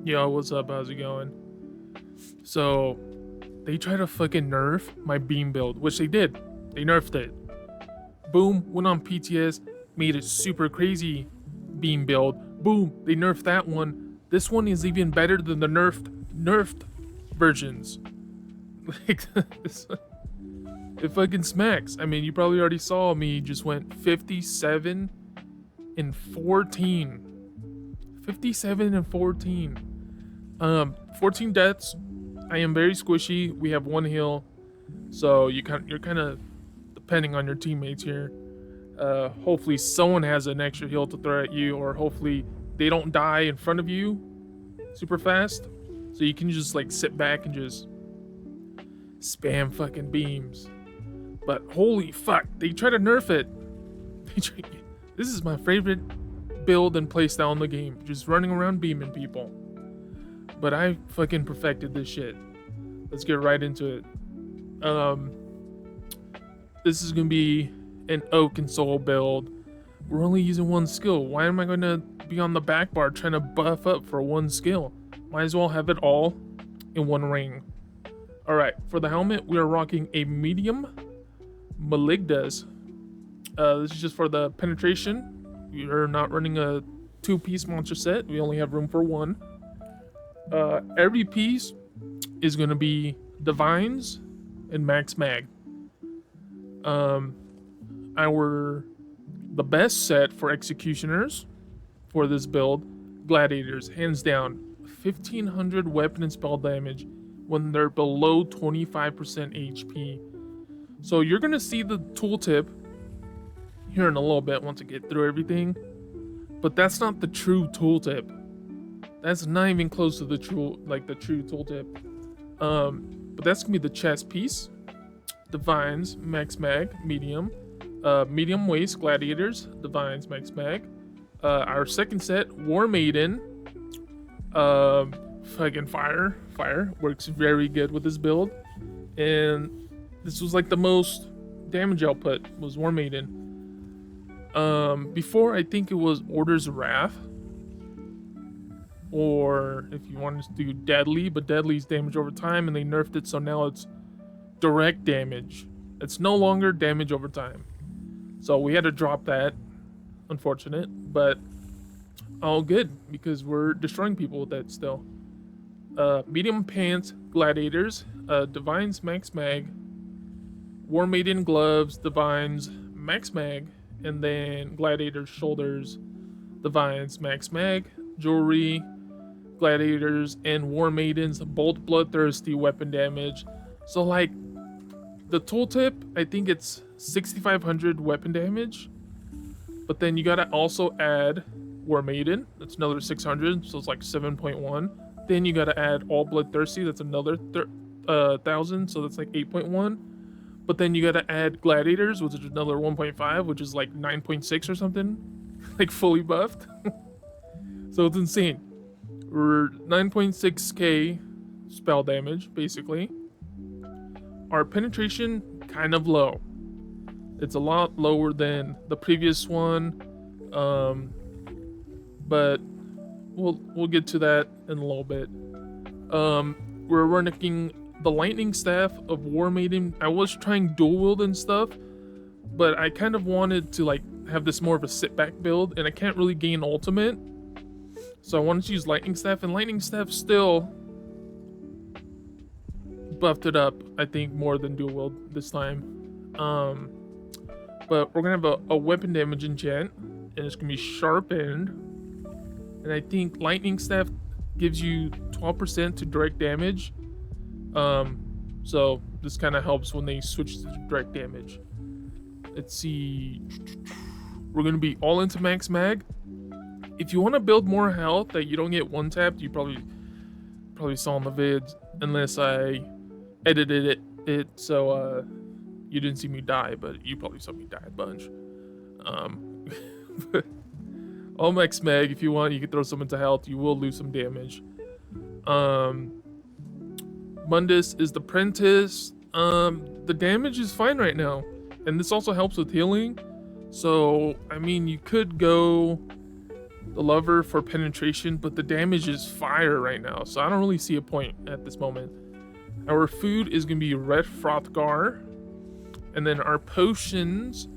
Yo, what's up? How's it going? So, they try to fucking nerf my beam build, which they did. They nerfed it. Boom, went on PTS, made a super crazy beam build. Boom, they nerfed that one. This one is even better than the nerfed versions. Like, it fucking smacks. I mean, you probably already saw me just went 57 and 14. 57 and 14. 14 deaths. I am very squishy. We have one heal, so you're kind of depending on your teammates here. Hopefully, someone has an extra heal to throw at you, or hopefully they don't die in front of you super fast, so you can just like sit back and just spam fucking beams. But holy fuck, they try to nerf it. This is my favorite build and playstyle in the game, just running around beaming people. But I fucking perfected this shit. Let's get right into it. This is gonna be an oak and soul build. We're only using one skill. Why am I gonna be on the back bar trying to buff up for one skill? Might as well have it all in one ring. Alright, for the helmet, we are rocking a medium Maligdas. This is just for the penetration. We are not running a two-piece monster set. We only have room for one. Every piece is going to be Divines and Max Mag. The best set for Executioners for this build, Gladiators, hands down, 1500 weapon and spell damage when they're below 25% HP. So you're going to see the tooltip here in a little bit once I get through everything, but that's not the true tooltip. That's not even close to the true tooltip. But that's gonna be the chest piece, Divines, Max Mag, medium, medium waist, Gladiators, Divines, Max Mag. Our second set, War Maiden, fucking fire works very good with this build, and this was like the most damage output was War Maiden. Before I think it was Orders of Wrath. Or if you wanted to do Deadly, but Deadly's damage over time, and they nerfed it, so now it's direct damage. It's no longer damage over time. So we had to drop that. Unfortunate, but all good, because we're destroying people with that still. Medium pants, Gladiators, Divines, Max Mag, War Maiden gloves, Divines, Max Mag, and then Gladiators shoulders, Divines, Max Mag, jewelry, Gladiators, and War Maidens, bolt bloodthirsty weapon damage. So like the tooltip, I think it's 6500 weapon damage, but then you gotta also add War Maiden, that's another 600, so it's like 7.1. Then you gotta add all bloodthirsty, that's another 1000, so that's like 8.1. But then you gotta add Gladiators, which is another 1.5, which is like 9.6 or something, like fully buffed. So it's insane. We're 9.6k spell damage, basically. Our penetration, kind of low. It's a lot lower than the previous one, but we'll get to that in a little bit. We're running the lightning staff of War Maiden. I was trying dual wield and stuff, but I kind of wanted to like have this more of a sit back build, and I can't really gain ultimate. So I wanted to use Lightning Staff, and Lightning Staff still buffed it up, I think, more than Dual Wield this time. But we're going to have a weapon damage enchant, and it's going to be sharpened. And I think Lightning Staff gives you 12% to direct damage. So this kind of helps when they switch to direct damage. Let's see. We're going to be all into Max Mag. If you want to build more health that you don't get one tapped, you probably saw in the vids, unless I edited it so you didn't see me die, but you probably saw me die a bunch. All Max Mag, if you want, you can throw some into health. You will lose some damage. Mundus is the Prentice. The damage is fine right now, and this also helps with healing. So I mean, you could go The Lover for penetration, but the damage is fire right now, so I don't really see a point at this moment. Our food is going to be Red Frothgar, and then our potions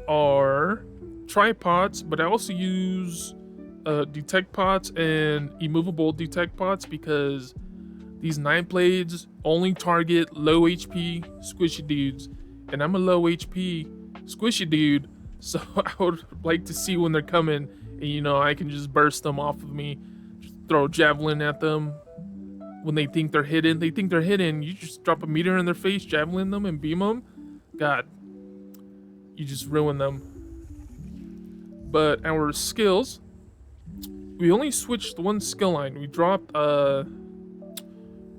are tripods, but I also use detect pots and immovable detect pots because these night blades only target low HP squishy dudes, and I'm a low HP squishy dude, so I would like to see when they're coming, and I can just burst them off of me, just throw a javelin at them. When they think they're hidden, you just drop a meteor in their face, javelin them, and beam them. God, you just ruin them. But our skills, we only switched one skill line. We dropped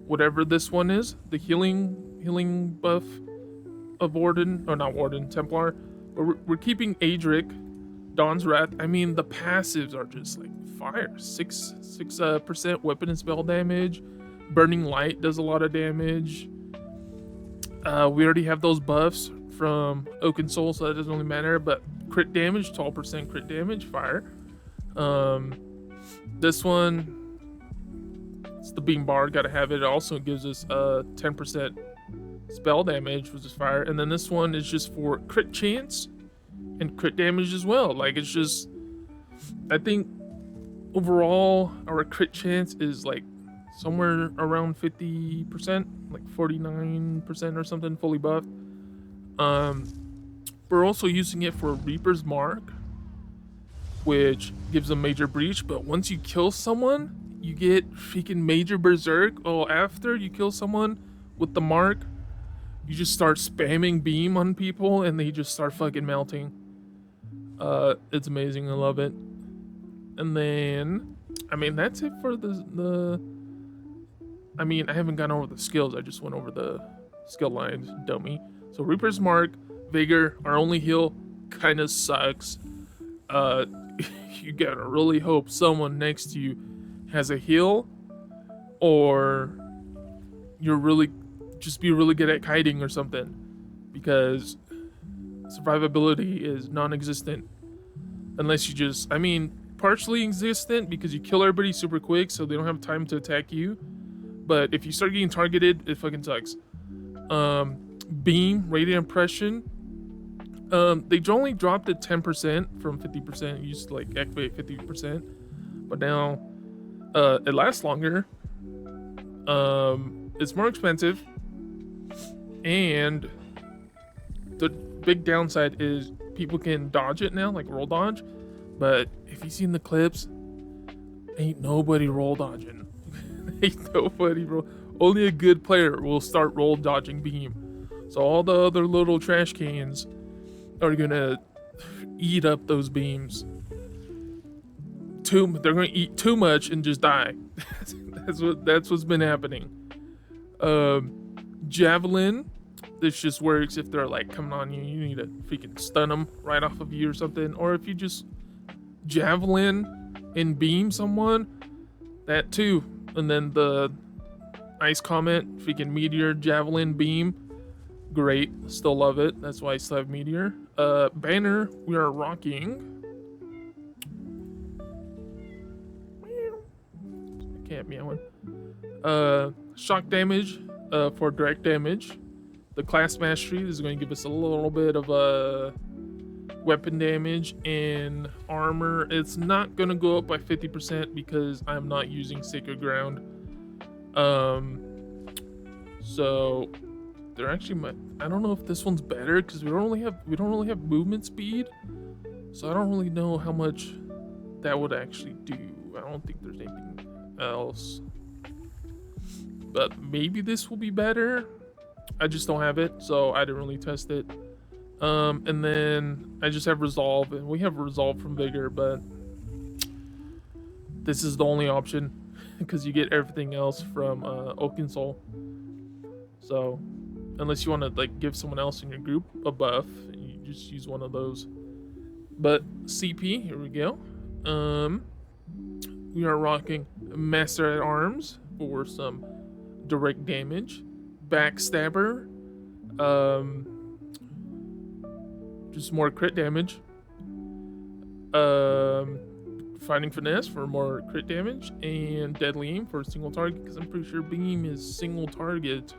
whatever this one is, the healing buff of Warden, or not Warden, Templar. But we're keeping Adric, Dawn's Wrath. I mean, the passives are just like fire. 6% weapon and spell damage. Burning Light does a lot of damage. We already have those buffs from Oaken Soul, so that doesn't really matter. But crit damage, 12% crit damage, fire. This one, it's the Beam Bar, gotta have it. It also gives us 10% spell damage, which is fire. And then this one is just for crit chance and crit damage as well. Like, it's just, I think overall our crit chance is like somewhere around 50%, like 49% or something, fully buffed. We're also using it for Reaper's Mark, which gives a major breach, but once you kill someone, you get freaking major berserk. Oh, after you kill someone with the mark, you just start spamming beam on people and they just start fucking melting. It's amazing. I love it. And then, I mean, that's it for the I mean, I haven't gone over the skills. I just went over the skill lines, dummy. So Reaper's Mark, Vigor, our only heal, kind of sucks. You gotta really hope someone next to you has a heal, or you're really be really good at kiting or something, because survivability is non-existent unless you just, I mean, partially existent because you kill everybody super quick so they don't have time to attack you, but if you start getting targeted, it fucking sucks. Beam, Radiant Impression, they only dropped it 10% from 50%. You used to like activate 50%, but now it lasts longer. It's more expensive, and the big downside is people can dodge it now, like roll dodge. But if you've seen the clips, ain't nobody roll dodging. Ain't nobody roll. Only a good player will start roll dodging beam. So all the other little trash cans are gonna eat up those beams. They're gonna eat too much and just die. That's what's been happening. Javelin, this just works if they're like coming on you. You need to freaking stun them right off of you or something. Or if you just javelin and beam someone, that too. And then the ice comment, freaking meteor, javelin, beam. Great, still love it. That's why I still have meteor. Banner, we are rocking. I can't meow one. Shock damage for direct damage. The class mastery is going to give us a little bit of weapon damage and armor. It's not going to go up by 50% because I'm not using Sacred Ground. So they're actually I don't know if this one's better because we don't really have movement speed. So I don't really know how much that would actually do. I don't think there's anything else. But maybe this will be better. I just don't have it, so I didn't really test it. And then I just have Resolve, and we have Resolve from Vigor, but this is the only option because you get everything else from Oaken Soul. So unless you want to like give someone else in your group a buff, you just use one of those. But CP, here we go. We are rocking Master at Arms for some direct damage. Backstabber, just more crit damage. Fighting Finesse for more crit damage, and Deadly Aim for a single target, because I'm pretty sure Beam is single target.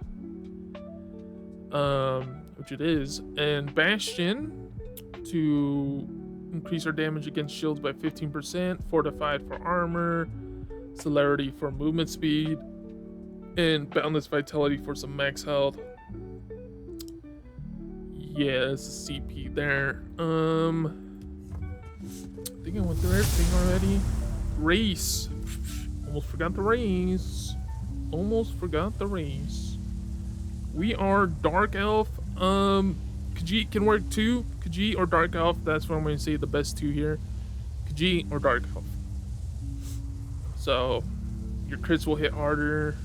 Which it is. And Bastion to increase our damage against shields by 15%, Fortified for armor, Celerity for movement speed, and Boundless Vitality for some max health. Yeah, it's a CP there. I think I went through everything already. Race. Almost forgot the race. We are Dark Elf. Khajiit can work too. Khajiit or Dark Elf. That's what I'm going to say the best two here. Khajiit or Dark Elf. So, your crits will hit harder.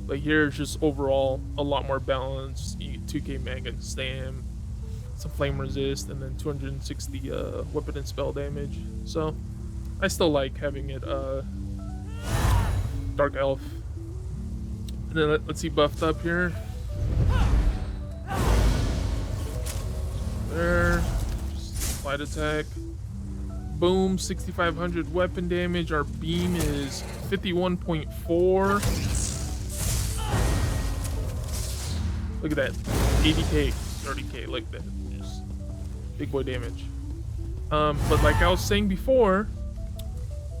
But here's just overall a lot more balance. You get 2k mag and stam, some flame resist, and then 260 weapon and spell damage. So, I still like having it Dark Elf. And then let's see buffed up here. There. Light attack. Boom, 6,500 weapon damage. Our beam is 51.4. Look at that. 80k, 30k, like that. Just big boy damage. But like I was saying before,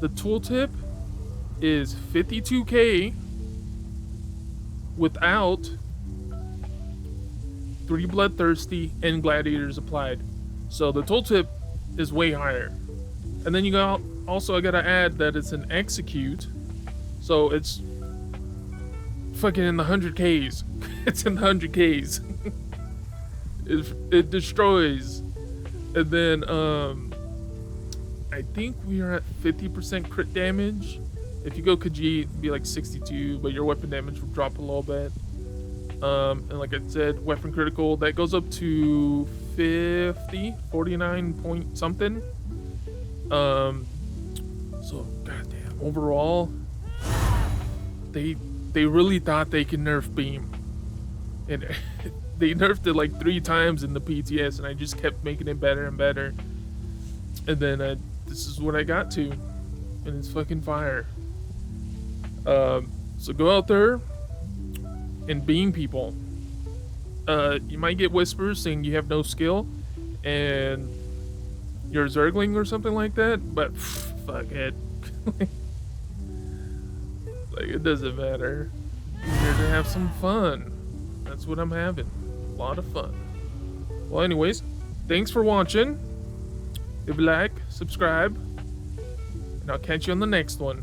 the tooltip is 52k without 3 Bloodthirsty and Gladiators applied. So the tooltip is way higher. And then you got also I gotta add that it's an execute. So it's fucking in the 100Ks. It's in the 100Ks. It destroys. And then I think we are at 50% crit damage. If you go Khajiit, it'd be like 62, but your weapon damage will drop a little bit. And like I said, weapon critical, that goes up to 49 point something. So goddamn, overall, they really thought they could nerf beam, and they nerfed it like 3 times in the PTS, and I just kept making it better and better. And then this is what I got to, and it's fucking fire. So go out there and beam people. You might get whispers saying you have no skill and you're a Zergling or something like that, but fuck it. Like, it doesn't matter. I'm here to have some fun. That's what I'm having. A lot of fun. Well, anyways, thanks for watching. Leave a like, subscribe, and I'll catch you on the next one.